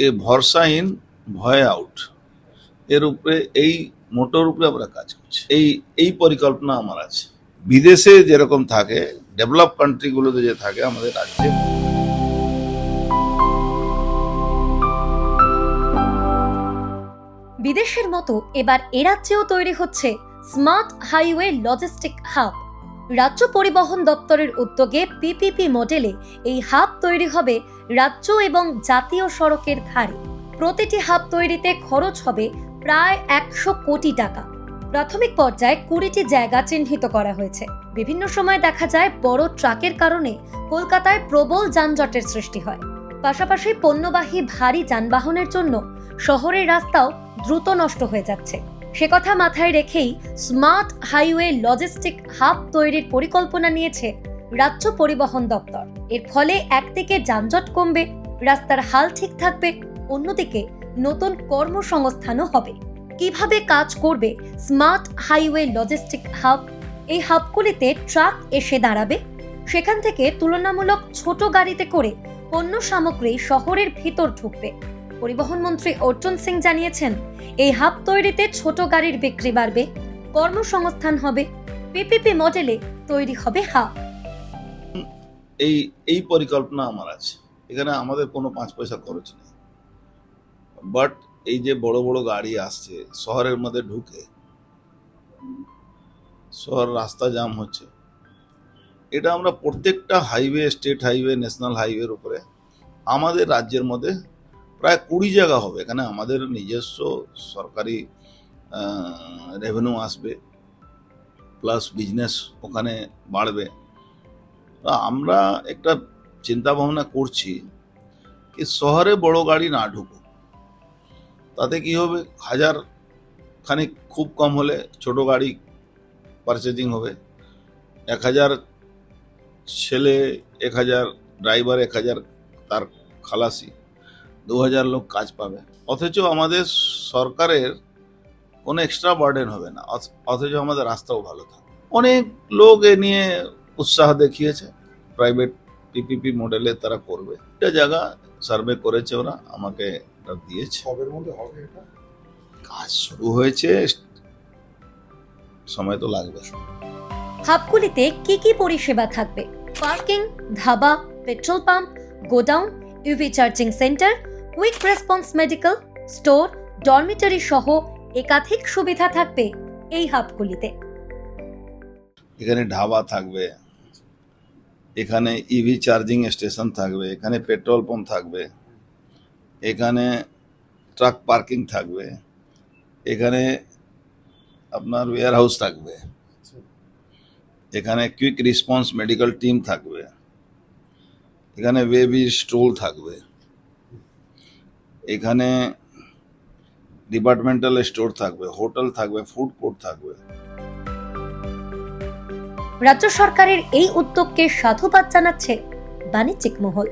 এ ভরসাহীন ভয় আউট এর উপরে এই মোটর উপরে আমরা কাজ করছি। এই পরিকল্পনা আমার আছে। বিদেশে যেরকম থাকে, ডেভেলপ কান্ট্রিগুলোতে যে থাকে, আমাদের রাজ্যে বিদেশের মতো এবার এ রাজ্যেও তৈরি হচ্ছে স্মার্ট হাইওয়ে লজিস্টিক হাব। রাজ্য পরিবহন দপ্তরের উদ্যোগে পিপিপি মডেলে এই হাব তৈরি হবে রাজ্য এবং জাতীয় সড়কের ধারে। প্রতিটি হাব তৈরিতে খরচ হবে প্রায় 100 কোটি টাকা। প্রাথমিক পর্যায়ে 20টি জায়গা চিহ্নিত করা হয়েছে। বিভিন্ন সময় দেখা যায় বড় ট্রাকের কারণে কলকাতায় প্রবল যানজটের সৃষ্টি হয়। পাশাপাশি পণ্যবাহী ভারী যানবাহনের জন্য শহরের রাস্তাও দ্রুত নষ্ট হয়ে যাচ্ছে। সে কথা মাথায় রেখেই স্মার্ট হাইওয়ে লজিস্টিক হাব তৈরির পরিকল্পনা নিয়েছে রাজ্য পরিবহন দপ্তর। এর ফলে একদিকে যানজট কমবে, রাস্তার হাল ঠিক থাকবে, অন্যদিকে নতুন কর্মসংস্থানও হবে। কিভাবে কাজ করবে স্মার্ট হাইওয়ে লজিস্টিক হাব? এই হাবগুলিতে ট্রাক এসে দাঁড়াবে, সেখান থেকে তুলনামূলক ছোট গাড়িতে করে পণ্য সামগ্রী শহরের ভিতর ঢুকবে। পরিবহন মন্ত্রী অর্জুন সিং জানিয়েছেন, এই হাব তৈরিতে ছোট গাড়ির বিক্রি বাড়বে, কর্মসংস্থান হবে, পিপিপি মডেলে তৈরি হবে হাব। এই পরিকল্পনা আমার আছে। এখানে আমাদের কোনো 5 পয়সা খরচ নেই। বাট এই যে বড় বড় গাড়ি আসছে শহরের মধ্যে ঢুকে, শহর রাস্তা জাম হচ্ছে, এটা আমরা প্রত্যেকটা হাইওয়ে, স্টেট হাইওয়ে, ন্যাশনাল হাইওয়ের উপরে আমাদের রাজ্যের মধ্যে প্রায় 20 জায়গা হবে। এখানে আমাদের নিজস্ব সরকারি রেভিনিউ আসবে, প্লাস বিজনেস ওখানে বাড়বে। আমরা একটা চিন্তা ভাবনা করছি কি শহরে বড় গাড়ি না ঢুকুক। তাতে কি হবে, 1000 খানিক খুব কম হলে ছোট গাড়ি পারচেজিং হবে। 1000 ছেলে, 1000 ড্রাইভার, 1000 তার খালাসি, 2000 লোক কাজ পাবে। অথচ আমাদের সরকারের কোনো এক্সট্রা বার্ডেন হবে না, অথচ আমাদের রাস্তাও ভালো থাকবে। অনেক লোক এ নিয়ে উৎসাহ দেখিয়েছে। প্রাইভেট পিপিপি মডেলে তারা করবে। এটা জায়গা সার্ভে করেছে, ওরা আমাকে এটা দিয়েছে। কবের মধ্যে হবে এটা? কাজ শুরু হয়েছে, সময় তো লাগবে। হাবগুলিতে কি কি পরিষেবা থাকবে? Parking, dhaba, petrol pump, godown, EV charging centre, quick response medical store, dormitory সহ একাধিক সুবিধা থাকবে এই হাবগুলিতে। এখানে ধাবা থাকবে, এখানে ইভি চার্জিং স্টেশন থাকবে, এখানে পেট্রোল পাম্প থাকবে, এখানে ট্রাক পার্কিং থাকবে, এখানে আপনার ওয়্যার হাউস থাকবে, এখানে কুইক রেসপন্স মেডিকেল টিম থাকবে, এখানে বেবি স্টল থাকবে, এখানে ডিপার্টমেন্টাল স্টোর থাকবে, হোটেল থাকবে, ফুড কোর্ট থাকবে। রাজ্য সরকারের এই উদ্যোগকে সাধুবাদ জানাচ্ছে বাণিজ্যিক মহল।